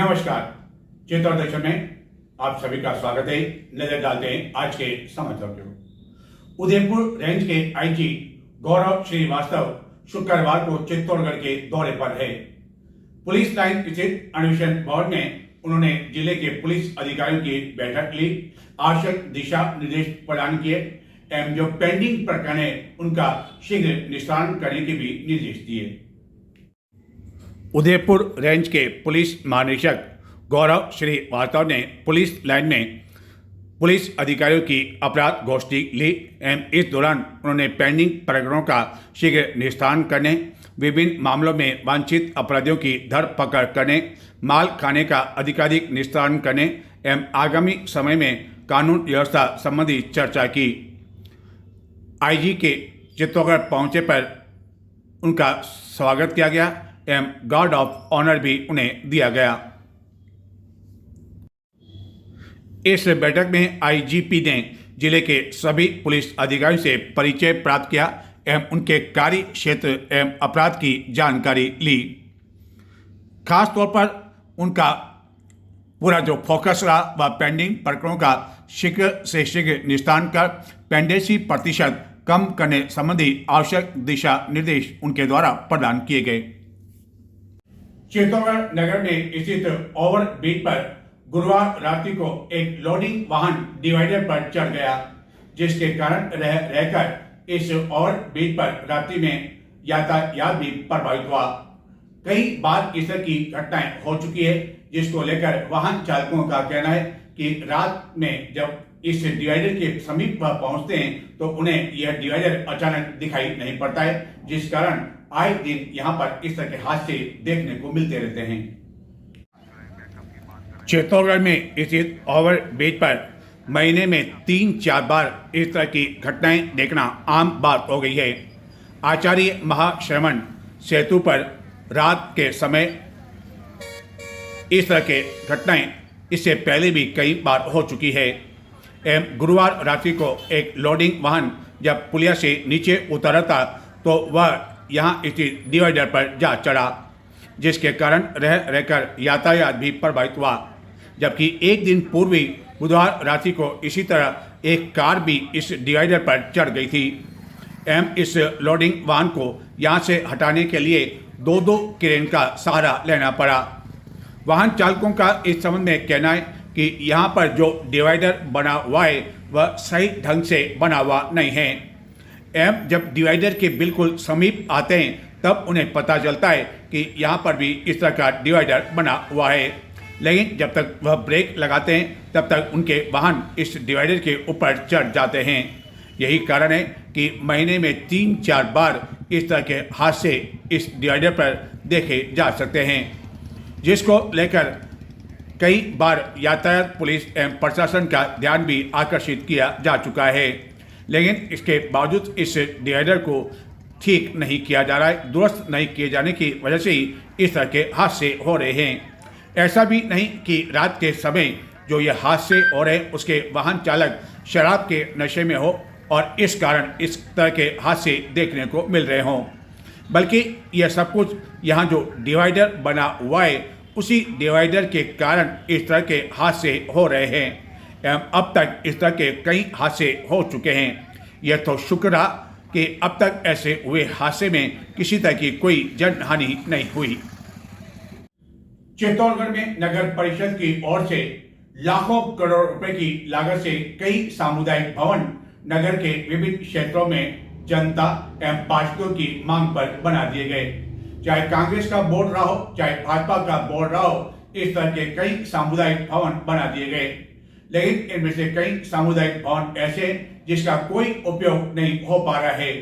नमस्कार। चित्तौड़ दर्शन में आप सभी का स्वागत है। नजर डालते हैं आज के समाचारों की ओर। उदयपुर रेंज के आईजी गौरव श्रीवास्तव शुक्रवार को चित्तौड़गढ़ के दौरे पर है। पुलिस लाइन स्थित अन्वेषण भवन में उन्होंने जिले के पुलिस अधिकारियों की बैठक ली, आवश्यक दिशा निर्देश प्रदान किए एवं जो पेंडिंग प्रकरण है उनका शीघ्र निस्तारण करने के भी निर्देश दिए। उदयपुर रेंज के पुलिस महानिरीक्षक गौरव श्रीवास्तव ने पुलिस लाइन में पुलिस अधिकारियों की अपराध गोष्ठी ली एवं इस दौरान उन्होंने पेंडिंग प्रकरणों का शीघ्र निस्तारण करने, विभिन्न मामलों में वांछित अपराधियों की धरपकड़ करने, माल खाने का अधिकाधिक निस्तारण करने एवं आगामी समय में कानून व्यवस्था संबंधी चर्चा की। आईजी के चित्तौड़गढ़ पहुंचे पर उनका स्वागत किया गया एवं गार्ड ऑफ ऑनर भी उन्हें दिया गया। इस बैठक में आईजीपी ने जिले के सभी पुलिस अधिकारियों से परिचय प्राप्त किया एवं उनके कार्य क्षेत्र एवं अपराध की जानकारी ली। खास तौर पर उनका पूरा जो फोकस रहा वह पेंडिंग प्रकरणों का शीघ्र से शीघ्र निस्तारण कर पेंडेंसी प्रतिशत कम करने संबंधी आवश्यक दिशा निर्देश उनके द्वारा प्रदान किए गए। चित्तौड़गढ़ नगर में स्थित ओवर ब्रिज पर गुरुवार रात्रि को एक लोडिंग वाहन डिवाइडर पर चढ़ गया, जिसके कारण रहकर इस ओवर ब्रिज पर रात्रि में यातायात भी प्रभावित हुआ। कई बार इस तरह की घटनाएं हो चुकी है, जिसको लेकर वाहन चालकों का कहना है कि रात में जब इस डिवाइडर के समीप वह पहुंचते हैं तो उन्हें यह डिवाइडर अचानक दिखाई नहीं पड़ता है, जिस कारण आए दिन यहां पर इस तरह के हादसे देखने को मिलते रहते हैं। चित्तौड़गढ़ में स्थित ओवर ब्रिज पर महीने में 3-4 बार इस तरह की घटनाएं देखना आम बात हो गई है। आचार्य महाश्रवण सेतु पर रात के समय इस तरह के घटनाएं इससे पहले भी कई बार हो चुकी है एवं गुरुवार रात्रि को एक लोडिंग वाहन जब पुलिया से नीचे उतरा था तो वह यहाँ स्थित डिवाइडर पर जा चढ़ा, जिसके कारण रहकर यातायात भी प्रभावित हुआ। जबकि एक दिन पूर्व ही बुधवार रात्रि को इसी तरह एक कार भी इस डिवाइडर पर चढ़ गई थी एवं इस लोडिंग वाहन को यहाँ से हटाने के लिए दो क्रेन का सहारा लेना पड़ा। वाहन चालकों का इस संबंध में कहना है कि यहाँ पर जो डिवाइडर बना हुआ है वह सही ढंग से बना हुआ नहीं है एवं जब डिवाइडर के बिल्कुल समीप आते हैं तब उन्हें पता चलता है कि यहाँ पर भी इस तरह का डिवाइडर बना हुआ है, लेकिन जब तक वह ब्रेक लगाते हैं तब तक उनके वाहन इस डिवाइडर के ऊपर चढ़ जाते हैं। यही कारण है कि महीने में 3-4 बार इस तरह के हादसे इस डिवाइडर पर देखे जा सकते हैं, जिसको लेकर कई बार यातायात पुलिस एवं प्रशासन का ध्यान भी आकर्षित किया जा चुका है, लेकिन इसके बावजूद इस डिवाइडर को ठीक नहीं किया जा रहा है। दुरुस्त नहीं किए जाने की वजह से ही इस तरह के हादसे हो रहे हैं। ऐसा भी नहीं कि रात के समय जो ये हादसे हो रहे हैं उसके वाहन चालक शराब के नशे में हो और इस कारण इस तरह के हादसे देखने को मिल रहे हों, बल्कि यह सब कुछ यहाँ जो डिवाइडर बना हुआ है उसी डिवाइडर के कारण इस तरह के हादसे हो रहे हैं एवं अब तक इस तरह के कई हादसे हो चुके हैं। यह तो शुक्र रहा कि अब तक ऐसे हुए हादसे में किसी तरह की कोई जनहानि नहीं हुई। चित्तौड़गढ़ में नगर परिषद की ओर से लाखों करोड़ रुपए की लागत से कई सामुदायिक भवन नगर के विभिन्न क्षेत्रों में जनता एवं पार्षदों की मांग पर बना दिए गए। चाहे कांग्रेस का बोर्ड रहा हो चाहे भाजपा का बोर्ड रहा हो, इस तरह के कई सामुदायिक भवन बना दिए गए, लेकिन इनमें से कई सामुदायिक भवन ऐसे जिसका कोई उपयोग नहीं हो पा रहा है।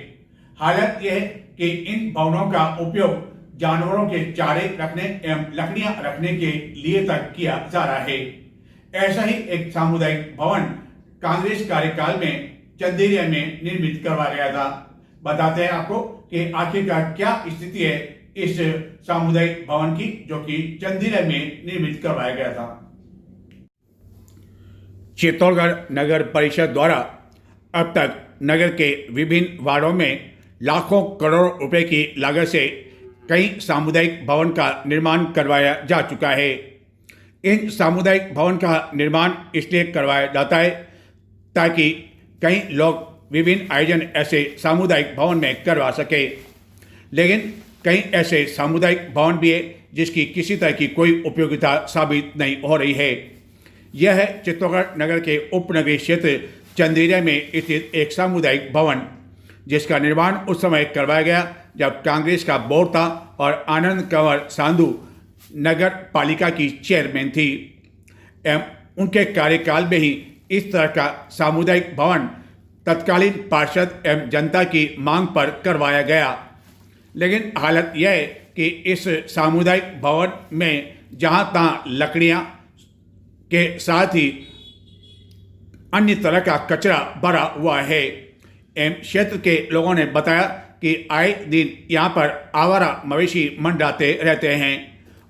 हालत यह है कि इन भवनों का उपयोग जानवरों के चारे रखने एवं लकड़ियां रखने के लिए तक किया जा रहा है। ऐसा ही एक सामुदायिक भवन कांग्रेस कार्यकाल में चंदेरिया में निर्मित करवाया गया था। बताते हैं आपको कि आखिरकार क्या स्थिति है इस सामुदायिक भवन की, जो कि चंदेरिया में निर्मित करवाया गया था। चित्तौड़गढ़ नगर परिषद द्वारा अब तक नगर के विभिन्न वार्डों में लाखों करोड़ रुपए की लागत से कई सामुदायिक भवन का निर्माण करवाया जा चुका है। इन सामुदायिक भवन का निर्माण इसलिए करवाया जाता है ताकि कई लोग विभिन्न आयोजन ऐसे सामुदायिक भवन में करवा सके, लेकिन कई ऐसे सामुदायिक भवन भी है जिसकी किसी तरह की कोई उपयोगिता साबित नहीं हो रही है। यह है चित्तौड़गढ़ नगर के उपनगरीय क्षेत्र चंदेरिया में स्थित एक सामुदायिक भवन, जिसका निर्माण उस समय करवाया गया जब कांग्रेस का बोर्ड था और आनंद कंवर सांधू नगर पालिका की चेयरमैन थी एवं उनके कार्यकाल में ही इस तरह का सामुदायिक भवन तत्कालीन पार्षद एवं जनता की मांग पर करवाया गया। लेकिन हालत यह है कि इस सामुदायिक भवन में जहां तहां लकड़ियां के साथ ही अन्य तरह का कचरा भरा हुआ है एवं क्षेत्र के लोगों ने बताया कि आए दिन यहाँ पर आवारा मवेशी मंडराते रहते हैं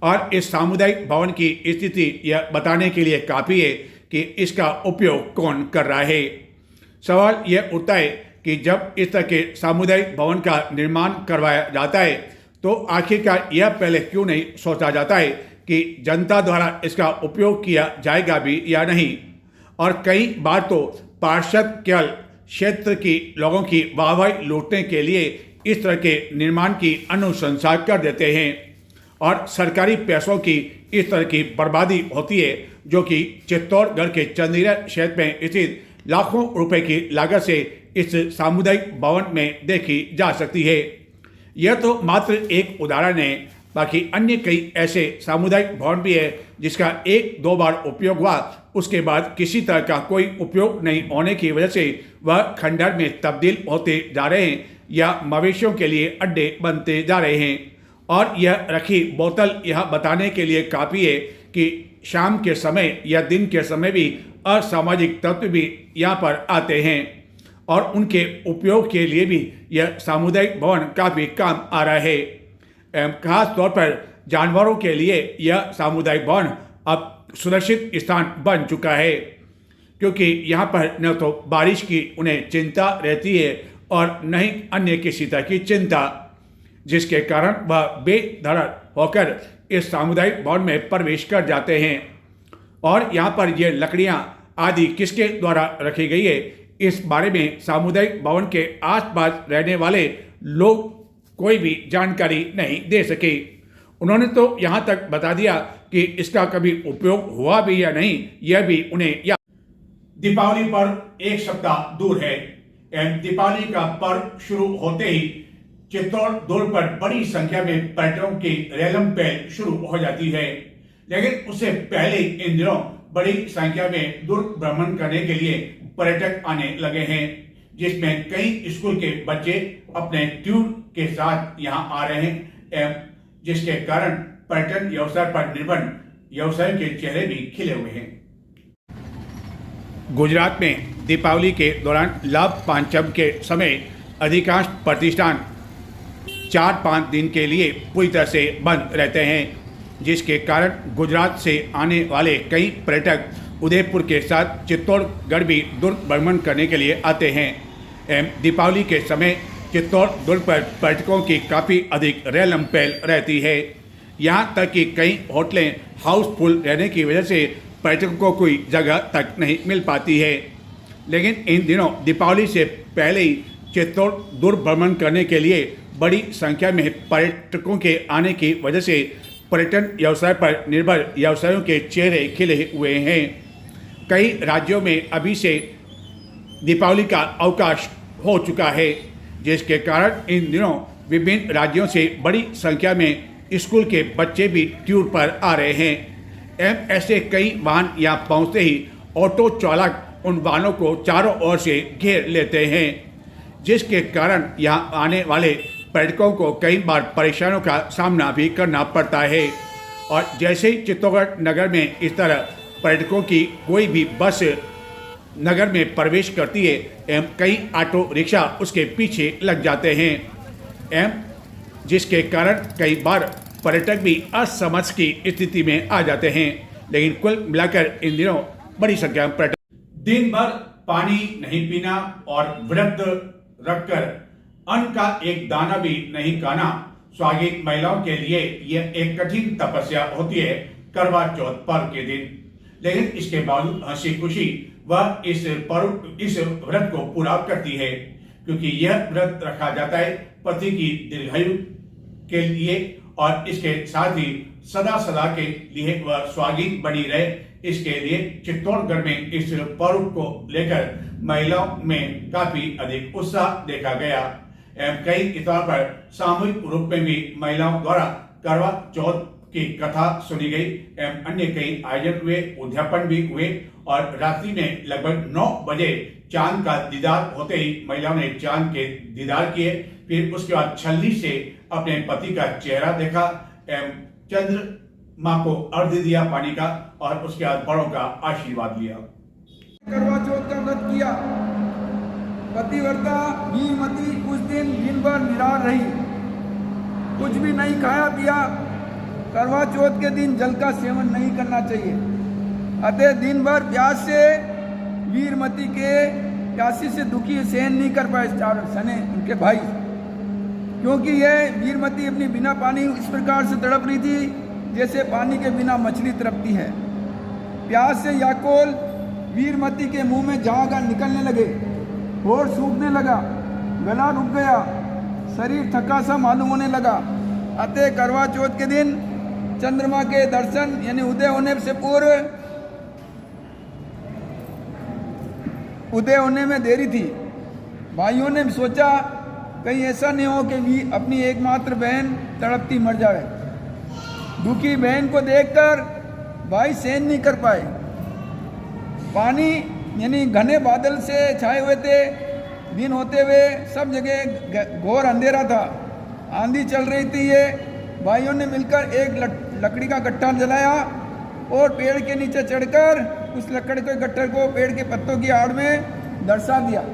और इस सामुदायिक भवन की स्थिति यह बताने के लिए काफ़ी है कि इसका उपयोग कौन कर रहा है। सवाल यह उठता है कि जब इस तरह के सामुदायिक भवन का निर्माण करवाया जाता है तो आखिरकार यह पहले क्यों नहीं सोचा जाता है कि जनता द्वारा इसका उपयोग किया जाएगा भी या नहीं। और कई बार तो पार्षद केवल क्षेत्र की लोगों की वाहवाही लूटने के लिए इस तरह के निर्माण की अनुशंसा कर देते हैं और सरकारी पैसों की इस तरह की बर्बादी होती है, जो कि चित्तौड़गढ़ के चंदेरिया क्षेत्र में स्थित लाखों रुपए की लागत से इस सामुदायिक भवन में देखी जा सकती है। यह तो मात्र एक उदाहरण है, बाकी अन्य कई ऐसे सामुदायिक भवन भी है जिसका एक दो बार उपयोग हुआ, उसके बाद किसी तरह का कोई उपयोग नहीं होने की वजह से वह खंडहर में तब्दील होते जा रहे हैं या मवेशियों के लिए अड्डे बनते जा रहे हैं। और यह रखी बोतल यह बताने के लिए काफ़ी है कि शाम के समय या दिन के समय भी असामाजिक तत्व भी यहाँ पर आते हैं और उनके उपयोग के लिए भी यह सामुदायिक भवन काफ़ी काम आ रहा है। खास तौर पर जानवरों के लिए यह सामुदायिक भवन अब सुरक्षित स्थान बन चुका है, क्योंकि यहाँ पर न तो बारिश की उन्हें चिंता रहती है और न ही अन्य किसी तरह की चिंता, जिसके कारण वह बेधड़क होकर इस सामुदायिक भवन में प्रवेश कर जाते हैं। और यहाँ पर ये लकड़ियाँ आदि किसके द्वारा रखी गई है, इस बारे में सामुदायिक भवन के आसपास रहने वाले लोग कोई भी जानकारी नहीं दे सके। उन्होंने तो यहाँ तक बता दिया कि इसका कभी उपयोग हुआ भी या नहीं, यह भी उन्हें याद। दीपावली पर्व एक सप्ताह दूर है एवं दीपावली का पर्व शुरू होते ही चित्तौड़गढ़ पर बड़ी संख्या में पर्यटकों की रेलम पहल शुरू हो जाती है। लेकिन उससे पहले इन दिनों बड़ी संख्या में दुर्भ्रमण करने के लिए पर्यटक आने लगे हैं, जिसमें कई स्कूल के बच्चे अपने ट्यूर के साथ यहाँ आ रहे हैं एवं जिसके कारण पर्यटन व्यवसाय पर निर्भर व्यवसायियों के चेहरे भी खिले हुए हैं। गुजरात में दीपावली के दौरान लाभ पांचम के समय अधिकांश प्रतिष्ठान 4-5 दिन के लिए पूरी तरह से बंद रहते हैं, जिसके कारण गुजरात से आने वाले कई पर्यटक उदयपुर के साथ चित्तौड़गढ़ भी दुर्भ्रमण करने के लिए आते हैं एवं दीपावली के समय चित्तौड़गढ़ पर पर्यटकों की काफ़ी अधिक रेलम पहल रहती है। यहाँ तक कि कई होटलें हाउसफुल रहने की वजह से पर्यटकों को कोई जगह तक नहीं मिल पाती है। लेकिन इन दिनों दीपावली से पहले ही चित्तौड़गढ़ दुर्भ्रमण करने के लिए बड़ी संख्या में पर्यटकों के आने की वजह से पर्यटन व्यवसाय पर निर्भर व्यवसायों के चेहरे खिले हुए हैं। कई राज्यों में अभी से दीपावली का अवकाश हो चुका है, जिसके कारण इन दिनों विभिन्न राज्यों से बड़ी संख्या में स्कूल के बच्चे भी टूर पर आ रहे हैं एवं ऐसे कई वाहन यहाँ पहुँचते ही ऑटो चालक उन वाहनों को चारों ओर से घेर लेते हैं, जिसके कारण यहाँ आने वाले पर्यटकों को कई बार परेशानियों का सामना भी करना पड़ता है। और जैसे ही चित्तौड़गढ़ नगर में इस तरह पर्यटकों की कोई भी बस नगर में प्रवेश करती है एवं कई ऑटो रिक्शा उसके पीछे लग जाते हैं एवं जिसके कारण कई बार पर्यटक भी असमंजस की स्थिति में आ जाते हैं। लेकिन कुल मिलाकर इन दिनों बड़ी संख्या में पर्यटक दिन भर पानी नहीं पीना और व्रत रखकर अन्न का एक दाना भी नहीं खाना स्वाभाविक महिलाओं के लिए यह एक कठिन तपस्या होती है। करवा चौथ पर्व के दिन। लेकिन इसके बावजूद हंसी खुशी वह इस व्रत को पूरा करती है, क्योंकि यह व्रत रखा जाता है पति की दीर्घायु के लिए और इसके साथ ही सदा सदा के लिए वह स्वागी बनी रहे। इसके लिए चित्तौड़गढ़ में इस पर्व को लेकर महिलाओं में काफी अधिक उत्साह देखा गया एवं कई स्थानों पर सामूहिक रूप में भी महिलाओं द्वारा करवा चौथ की कथा सुनी गई एवं अन्य कई आयोजन हुए, उद्यापन भी हुए और रात्रि में लगभग 9 बजे चांद का दीदार होते ही महिलाओं ने चांद के दीदार किए। फिर उसके बाद छलनी से अपने पति का चेहरा देखा एवं चंद्रमा को अर्घ्य दिया पानी का और उसके बाद बड़ों का आशीर्वाद लिया। करवा चौथ का व्रत किया। पतिव्रता वीरमती उस दिन भर निराहार रही, कुछ भी नहीं खाया पिया। करवा चौथ के दिन जल का सेवन नहीं करना चाहिए। अतः दिन भर प्यास से वीरमती के प्यासी से दुखी सहन नहीं कर पाए चारों सने उनके भाई, क्योंकि यह वीरमती अपनी बिना पानी इस प्रकार से तड़प रही थी जैसे पानी के बिना मछली तड़पती है। प्यास से याकोल वीरमती के मुंह में झाग निकलने लगे, होठ सूखने लगा, गला रुक गया, शरीर थका सा मालूम होने लगा। अतः करवा चौथ के दिन चंद्रमा के दर्शन यानी उदय होने से पूर्व उदय होने में देरी थी। भाइयों ने सोचा कहीं ऐसा नहीं हो कि अपनी एकमात्र बहन तड़पती मर जाए। दुखी बहन को देखकर भाई सहन नहीं कर पाए। पानी यानी घने बादल से छाए हुए थे, दिन होते हुए सब जगह घोर अंधेरा था, आंधी चल रही थी। ये भाइयों ने मिलकर एक लकड़ी का गट्ठा जलाया और पेड़ के नीचे चढ़कर उस लकड़ी के गट्ठर को पेड़ के पत्तों की आड़ में दर्शा दिया।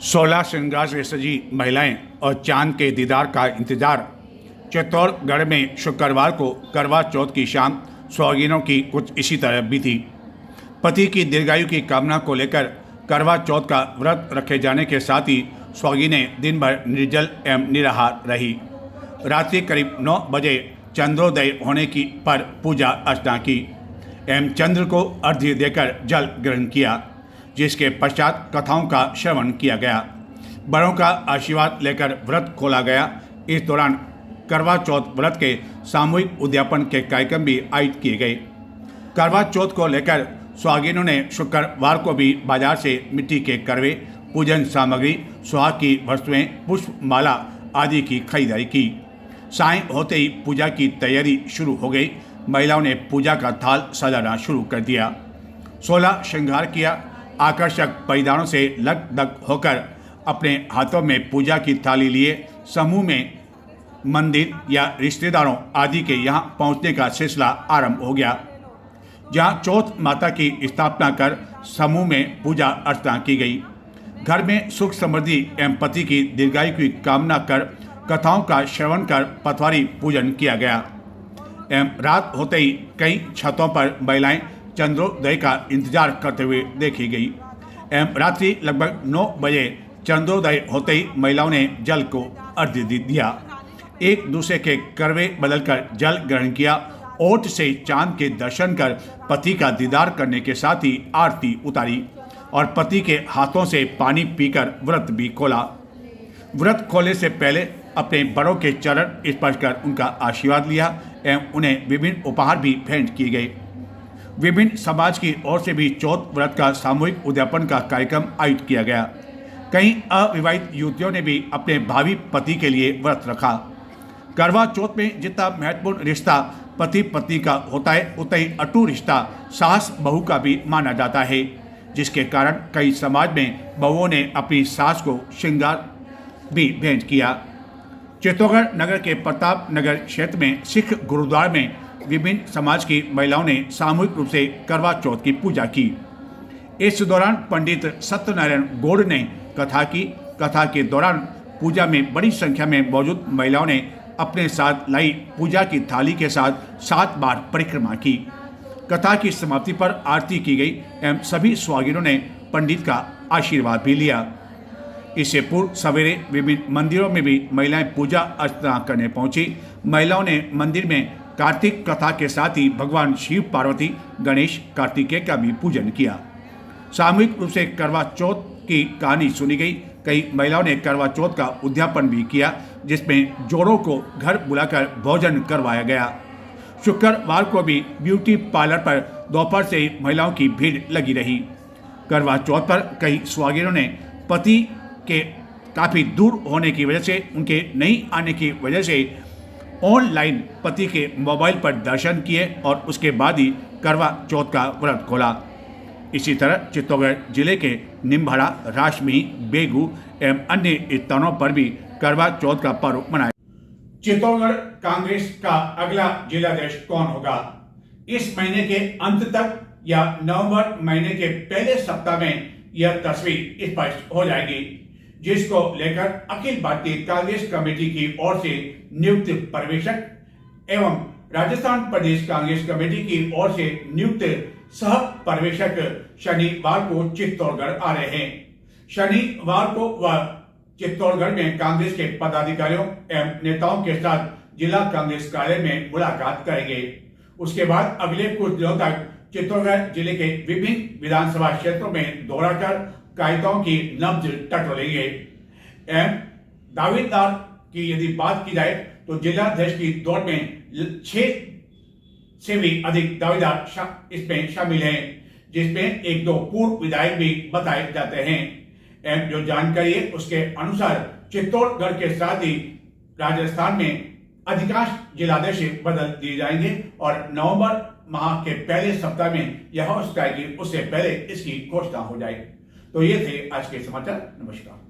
सोलह श्रृंगार से सजी महिलाएं और चांद के दीदार का इंतजार। चित्तौड़गढ़ में शुक्रवार को करवा चौथ की शाम सुहागिनों की कुछ इसी तरह बीती। पति की दीर्घायु की कामना को लेकर करवा चौथ का व्रत रखे जाने के साथ ही सुहागिनें दिन भर निर्जल एवं निराहार रही। रात्रि करीब 9 बजे चंद्रोदय होने की पर पूजा अर्चना की एवं चंद्र को अर्घ्य देकर जल ग्रहण किया, जिसके पश्चात कथाओं का श्रवण किया गया। बड़ों का आशीर्वाद लेकर व्रत खोला गया। इस दौरान करवा चौथ व्रत के सामूहिक उद्यापन के कार्यक्रम भी आयोजित किए गए। करवा चौथ को लेकर सुहागिनों ने शुक्रवार को भी बाजार से मिट्टी के करवे, पूजन सामग्री, सुहाग की वस्तुएं, पुष्प माला आदि की खरीदारी की। सायं होते ही पूजा की तैयारी शुरू हो गई। महिलाओं ने पूजा का थाल सजाना शुरू कर दिया, 16 श्रृंगार किया। आकर्षक परिधानों से लकदक होकर अपने हाथों में पूजा की थाली लिए समूह में मंदिर या रिश्तेदारों आदि के यहाँ पहुँचने का सिलसिला आरंभ हो गया, जहाँ चौथ माता की स्थापना कर समूह में पूजा अर्चना की गई। घर में सुख समृद्धि एवं पति की दीर्घायु की कामना कर कथाओं का श्रवण कर पटवारी पूजन किया गया एवं रात होते ही कई छतों पर महिलाएं चंद्रोदय का इंतजार करते हुए देखी गई एवं रात्रि लगभग 9 बजे चंद्रोदय होते ही महिलाओं ने जल को अर्घ्य दिया। एक दूसरे के करवे बदलकर जल ग्रहण किया। ओट से चांद के दर्शन कर पति का दीदार करने के साथ ही आरती उतारी और पति के हाथों से पानी पीकर व्रत भी खोला। व्रत खोलने से पहले अपने बड़ों के चरण स्पर्श कर उनका आशीर्वाद लिया एवं उन्हें विभिन्न उपहार भी भेंट किए गए। विभिन्न समाज की ओर से भी चौथ व्रत का सामूहिक उद्यापन का कार्यक्रम आयोजित किया गया। कई अविवाहित युवतियों ने भी अपने भावी पति के लिए व्रत रखा। करवा चौथ में जितना महत्वपूर्ण रिश्ता पति पत्नी का होता है, उतना ही अटूट रिश्ता सास बहू का भी माना जाता है, जिसके कारण कई समाज में बहुओं ने अपनी सास को श्रृंगार भी भेंट किया। चित्तौड़गढ़ नगर के प्रताप नगर क्षेत्र में सिख गुरुद्वारा में विभिन्न समाज की महिलाओं ने सामूहिक रूप से करवा चौथ की पूजा की। इस दौरान पंडित सत्यनारायण गौड़ ने कथा की। कथा के दौरान पूजा में बड़ी संख्या में मौजूद महिलाओं ने अपने साथ लाई पूजा की थाली के साथ 7 बार परिक्रमा की। कथा की समाप्ति पर आरती की गई एवं सभी सुहागिनों ने पंडित का आशीर्वाद भी लिया। इससे पूर्व सवेरे विभिन्न मंदिरों में भी महिलाएं पूजा अर्चना करने पहुंची। महिलाओं ने मंदिर में कार्तिक कथा के साथ ही भगवान शिव, पार्वती, गणेश, कार्तिकेय का भी पूजन किया। सामूहिक रूप से करवा चौथ की कहानी सुनी गई। कई महिलाओं ने करवा चौथ का उद्यापन भी किया, जिसमें जोड़ों को घर बुलाकर भोजन करवाया गया। शुक्रवार को भी ब्यूटी पार्लर पर दोपहर से ही महिलाओं की भीड़ लगी रही। करवा चौथ पर कई सुहागिनों ने पति के काफ़ी दूर होने की वजह से, उनके नहीं आने की वजह से ऑनलाइन पति के मोबाइल पर दर्शन किए और उसके बाद ही करवा चौथ का व्रत खोला। इसी तरह चित्तौड़गढ़ जिले के निम्भाड़ा, राशमी, बेगू एवं अन्य स्थानों पर भी करवा चौथ का पर्व मनाया। चित्तौड़गढ़ कांग्रेस का अगला जिलाध्यक्ष कौन होगा? इस महीने के अंत तक या नवंबर महीने के पहले सप्ताह में यह तस्वीर स्पष्ट हो जाएगी, जिसको लेकर अखिल भारतीय कांग्रेस कमेटी की ओर से नियुक्त पर्यवेक्षक एवं राजस्थान प्रदेश कांग्रेस कमेटी की ओर से नियुक्त सह पर्यवेक्षक शनिवार को चित्तौड़गढ़ आ रहे हैं। शनिवार को वह चित्तौड़गढ़ में कांग्रेस के पदाधिकारियों एवं नेताओं के साथ जिला कांग्रेस कार्यालय में मुलाकात करेंगे। उसके बाद अगले कुछ दिनों तक चित्तौड़गढ़ जिले के विभिन्न विधानसभा क्षेत्रों में दौरा कर कार्यकर्ताओं की नब्ज टटोलेंगे एवं दावेदार की यदि बात की जाए तो जिलाध्यक्ष की दौड़ में 6 से भी अधिक दावेदार इसमें शामिल हैं, जिसमें 1-2 पूर्व विधायक भी बताए जाते हैं एवं जो जानकारी है उसके अनुसार चित्तौड़गढ़ के साथ ही राजस्थान में अधिकांश जिलाध्यक्ष बदल दिए जाएंगे और नवंबर माह के पहले सप्ताह में यह हो सकता है कि उससे पहले इसकी घोषणा हो जाए। तो ये थे आज के समाचार। नमस्कार।